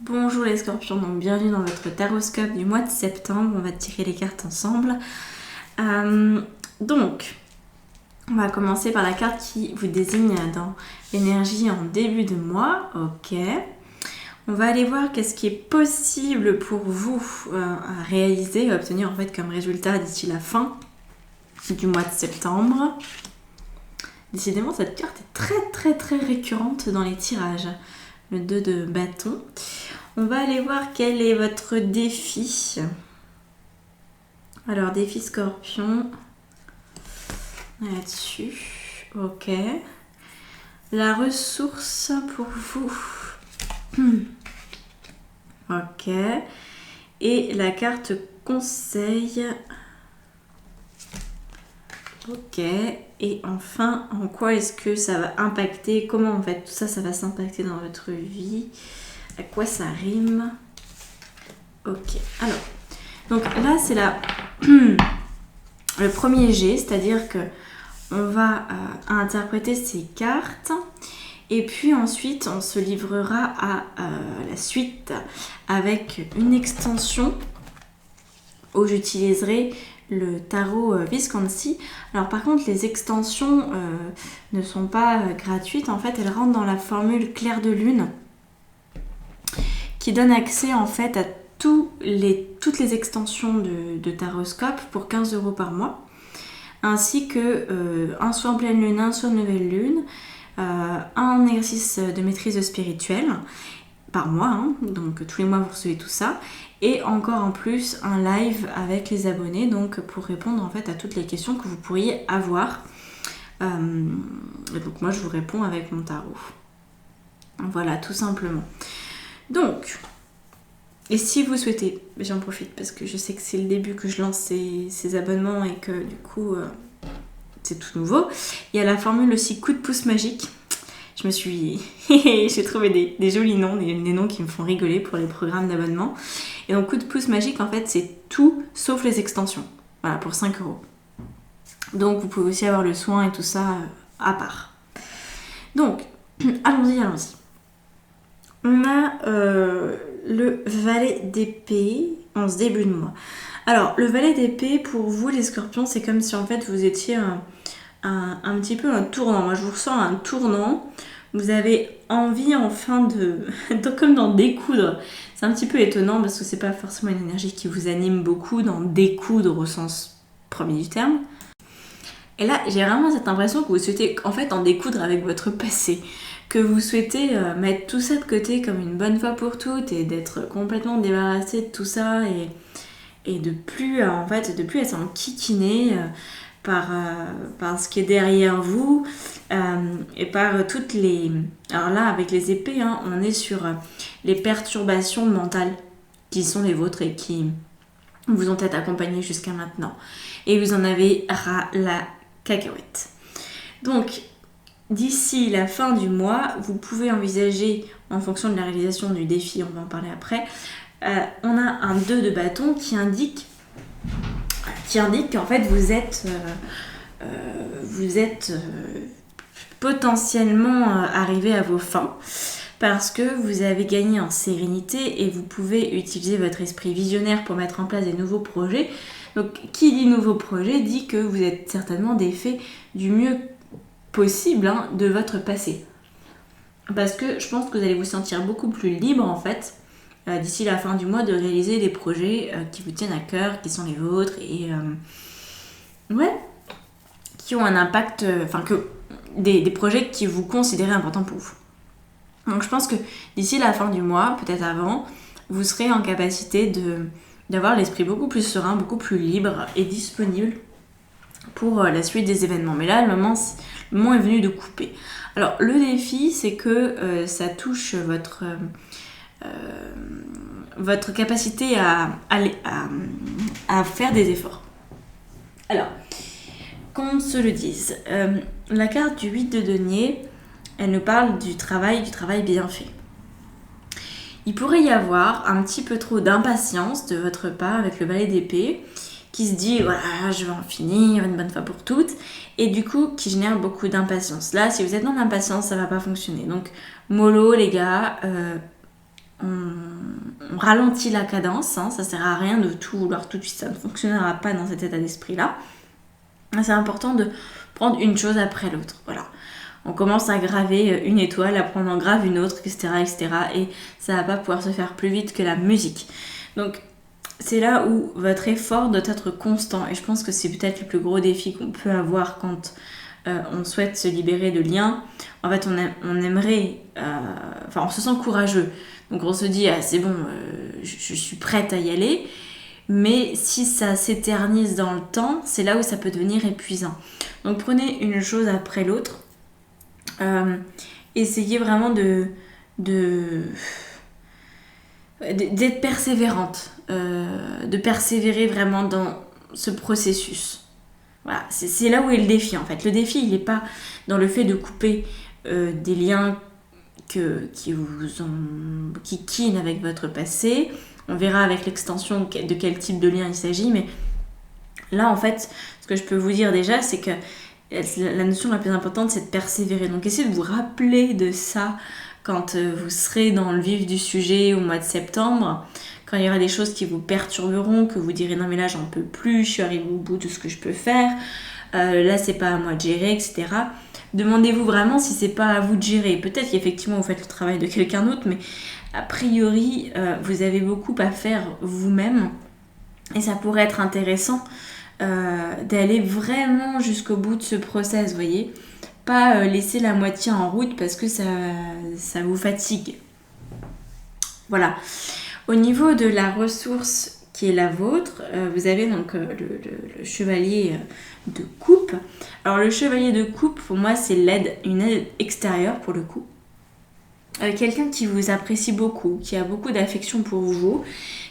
Bonjour les scorpions, donc bienvenue dans votre taroscope du mois de septembre. On va tirer les cartes ensemble. Donc, on va commencer par la carte qui vous désigne dans l'énergie en début de mois. Ok. On va aller voir qu'est-ce qui est possible pour vous à réaliser, à obtenir en fait comme résultat d'ici la fin du mois de septembre. Décidément, cette carte est très récurrente dans les tirages. Le 2 de bâton. On va aller voir quel est votre défi. Alors, défi scorpion. Là-dessus. Ok. La ressource pour vous. Ok. Et la carte conseil. Ok. Et enfin, en quoi est-ce que ça va impacter? Comment en fait tout ça, ça va s'impacter dans votre vie? À quoi ça rime? Ok. Alors, donc là, c'est le premier jet, c'est-à-dire que on va interpréter ces cartes et puis ensuite, on se livrera à la suite avec une extension où j'utiliserai le tarot Visconti. Alors par contre, les extensions ne sont pas gratuites. En fait, elles rentrent dans la formule clair de lune qui donne accès en fait à toutes les extensions de taroscope pour 15 € par mois, ainsi que un soin en pleine lune, un soin de nouvelle lune, un exercice de maîtrise spirituelle par mois, hein, donc tous les mois vous recevez tout ça, et encore en plus un live avec les abonnés, donc pour répondre en fait à toutes les questions que vous pourriez avoir. Et donc moi je vous réponds avec mon tarot. Voilà, tout simplement. Donc, et si vous souhaitez, j'en profite parce que je sais que c'est le début que je lance ces abonnements et que du coup c'est tout nouveau. Il y a la formule aussi coup de pouce magique. J'ai trouvé des jolis noms, des noms qui me font rigoler pour les programmes d'abonnement. Et donc coup de pouce magique, en fait, c'est tout sauf les extensions. Voilà, pour 5 €. Donc vous pouvez aussi avoir le soin et tout ça à part. Donc, allons-y. On a le valet d'épée en ce début de mois. Alors, le valet d'épée, pour vous les scorpions, c'est comme si en fait vous étiez un petit peu un tournant. Moi, je vous ressens un tournant. Vous avez envie enfin comme d'en découdre. C'est un petit peu étonnant parce que c'est pas forcément une énergie qui vous anime beaucoup, d'en découdre au sens premier du terme. Et là, j'ai vraiment cette impression que vous souhaitez en fait en découdre avec votre passé. Que vous souhaitez mettre tout ça de côté comme une bonne fois pour toutes et d'être complètement débarrassé de tout ça et de plus être enquiquiné par ce qui est derrière vous et par toutes les... Alors là, avec les épées, hein, on est sur les perturbations mentales qui sont les vôtres et qui vous ont peut-être accompagné jusqu'à maintenant. Et vous en avez ras la cacahuète. Donc, d'ici la fin du mois, vous pouvez envisager, en fonction de la réalisation du défi, on va en parler après, on a un 2 de bâton qui indique qu'en fait vous êtes potentiellement arrivé à vos fins parce que vous avez gagné en sérénité et vous pouvez utiliser votre esprit visionnaire pour mettre en place des nouveaux projets. Donc qui dit nouveaux projets dit que vous êtes certainement des faits du mieux possible de votre passé. Parce que je pense que vous allez vous sentir beaucoup plus libre en fait d'ici la fin du mois de réaliser des projets qui vous tiennent à cœur, qui sont les vôtres et qui ont un impact, des projets qui vous considérez importants pour vous. Donc je pense que d'ici la fin du mois, peut-être avant, vous serez en capacité d'avoir l'esprit beaucoup plus serein, beaucoup plus libre et disponible pour la suite des événements. Mais là, le moment est venu de couper. Alors le défi, c'est que ça touche votre capacité à faire des efforts. Alors, qu'on se le dise, la carte du 8 de denier, elle nous parle du travail bien fait. Il pourrait y avoir un petit peu trop d'impatience de votre part avec le valet d'épée qui se dit voilà, je vais en finir une bonne fois pour toutes, et du coup qui génère beaucoup d'impatience. Là, si vous êtes dans l'impatience, ça va pas fonctionner. Donc mollo les gars, on on ralentit la cadence, hein, ça sert à rien de tout vouloir tout de suite, ça ne fonctionnera pas dans cet état d'esprit-là. C'est important de prendre une chose après l'autre, voilà. On commence à graver une étoile, après on en grave une autre, etc., etc. Et ça va pas pouvoir se faire plus vite que la musique. Donc, c'est là où votre effort doit être constant. Et je pense que c'est peut-être le plus gros défi qu'on peut avoir quand on souhaite se libérer de liens. En fait, on aimerait... on se sent courageux. Donc, on se dit, ah, c'est bon, je suis prête à y aller. Mais si ça s'éternise dans le temps, c'est là où ça peut devenir épuisant. Donc, prenez une chose après l'autre. Essayez vraiment d'être persévérante, de persévérer vraiment dans ce processus. Voilà, c'est là où est le défi en fait. Le défi, il n'est pas dans le fait de couper des liens qui kinent avec votre passé. On verra avec l'extension de quel type de lien il s'agit, mais là en fait, ce que je peux vous dire déjà, c'est que la notion la plus importante, c'est de persévérer. Donc essayez de vous rappeler de ça quand vous serez dans le vif du sujet au mois de septembre, quand il y aura des choses qui vous perturberont, que vous direz non mais là j'en peux plus, je suis arrivée au bout de ce que je peux faire, là c'est pas à moi de gérer, etc. Demandez-vous vraiment si c'est pas à vous de gérer. Peut-être qu'effectivement vous faites le travail de quelqu'un d'autre, mais a priori vous avez beaucoup à faire vous-même et ça pourrait être intéressant d'aller vraiment jusqu'au bout de ce process, vous voyez. Pas laisser la moitié en route parce que ça vous fatigue. Voilà. Au niveau de la ressource qui est la vôtre, vous avez donc le chevalier de coupe. Alors le chevalier de coupe, pour moi, c'est une aide extérieure pour le coup. Quelqu'un qui vous apprécie beaucoup, qui a beaucoup d'affection pour vous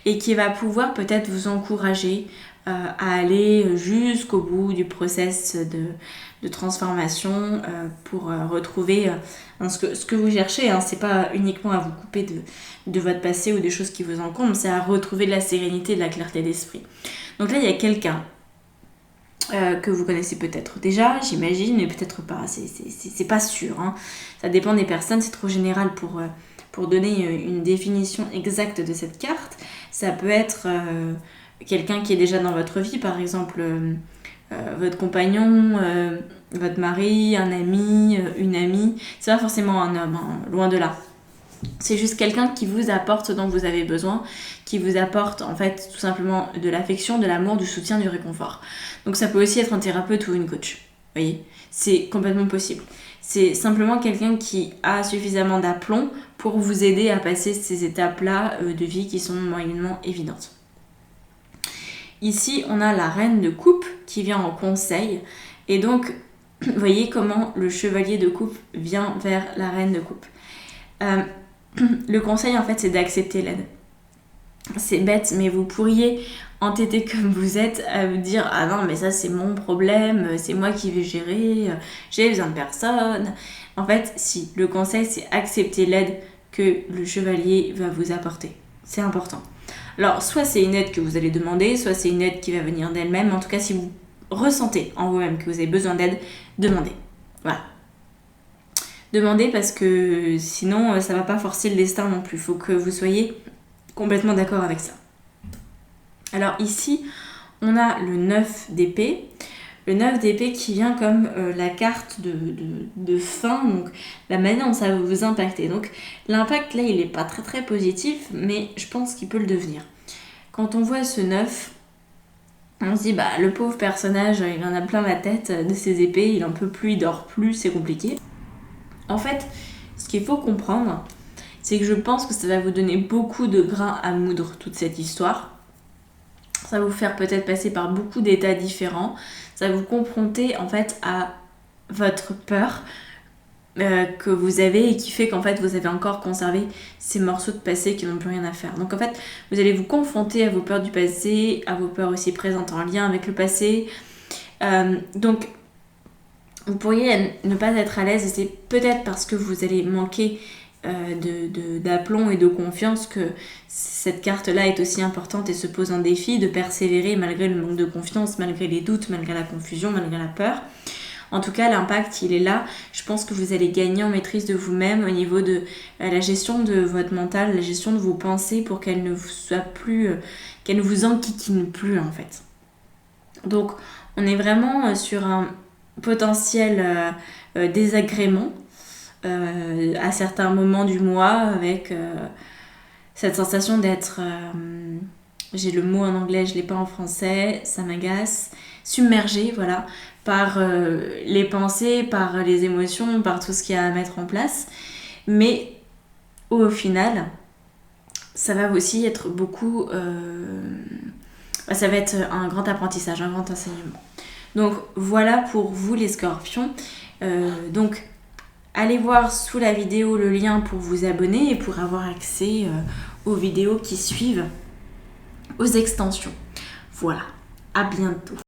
et qui va pouvoir peut-être vous encourager à aller jusqu'au bout du process de transformation pour retrouver ce que vous cherchez. Hein. C'est pas uniquement à vous couper de votre passé ou des choses qui vous encombrent, c'est à retrouver de la sérénité, de la clarté d'esprit. Donc là, il y a quelqu'un que vous connaissez peut-être déjà, j'imagine, mais peut-être pas, c'est pas sûr. Hein. Ça dépend des personnes, c'est trop général pour donner une définition exacte de cette carte. Ça peut être quelqu'un qui est déjà dans votre vie, par exemple votre compagnon, votre mari, un ami, une amie. C'est pas forcément un homme, hein, loin de là. C'est juste quelqu'un qui vous apporte ce dont vous avez besoin, qui vous apporte en fait tout simplement de l'affection, de l'amour, du soutien, du réconfort. Donc ça peut aussi être un thérapeute ou une coach. Vous voyez, c'est complètement possible. C'est simplement quelqu'un qui a suffisamment d'aplomb pour vous aider à passer ces étapes-là de vie qui sont moyennement évidentes. Ici, on a la reine de coupe qui vient en conseil. Et donc, vous voyez comment le chevalier de coupe vient vers la reine de coupe. Le conseil, en fait, c'est d'accepter l'aide. C'est bête, mais vous pourriez entêter comme vous êtes à vous dire « Ah non, mais ça, c'est mon problème, c'est moi qui vais gérer, j'ai besoin de personne. » En fait, si, le conseil, c'est accepter l'aide que le chevalier va vous apporter. C'est important. Alors, soit c'est une aide que vous allez demander, soit c'est une aide qui va venir d'elle-même. En tout cas, si vous ressentez en vous-même que vous avez besoin d'aide, demandez. Voilà. Demandez parce que sinon, ça ne va pas forcer le destin non plus. Il faut que vous soyez complètement d'accord avec ça. Alors ici, on a le 9 d'épée. Le 9 d'épée qui vient comme la carte de fin, donc la manière dont ça va vous impacter. Donc l'impact là, il n'est pas très très positif, mais je pense qu'il peut le devenir. Quand on voit ce 9, on se dit, bah le pauvre personnage, il en a plein la tête de ses épées, il en peut plus, il dort plus, c'est compliqué. En fait, ce qu'il faut comprendre, c'est que je pense que ça va vous donner beaucoup de grains à moudre, toute cette histoire. Ça va vous faire peut-être passer par beaucoup d'états différents. Ça va vous confronter en fait à votre peur que vous avez et qui fait qu'en fait vous avez encore conservé ces morceaux de passé qui n'ont plus rien à faire. Donc en fait, vous allez vous confronter à vos peurs du passé, à vos peurs aussi présentes en lien avec le passé. Donc vous pourriez ne pas être à l'aise et c'est peut-être parce que vous allez manquer d'aplomb et de confiance que cette carte-là est aussi importante et se pose un défi de persévérer malgré le manque de confiance, malgré les doutes, malgré la confusion, malgré la peur. En tout cas, l'impact, il est là. Je pense que vous allez gagner en maîtrise de vous-même au niveau de la gestion de votre mental, la gestion de vos pensées pour qu'elles ne vous soient plus, qu'elles ne vous enquiquinent plus en fait. Donc, on est vraiment sur un potentiel désagrément à certains moments du mois avec cette sensation d'être, j'ai le mot en anglais, je ne l'ai pas en français, ça m'agace, submergé, voilà, par les pensées, par les émotions, par tout ce qu'il y a à mettre en place. Mais au final, ça va aussi être beaucoup... ça va être un grand apprentissage, un grand enseignement. Donc voilà pour vous les scorpions. Donc allez voir sous la vidéo le lien pour vous abonner et pour avoir accès aux vidéos qui suivent, aux extensions. Voilà, à bientôt.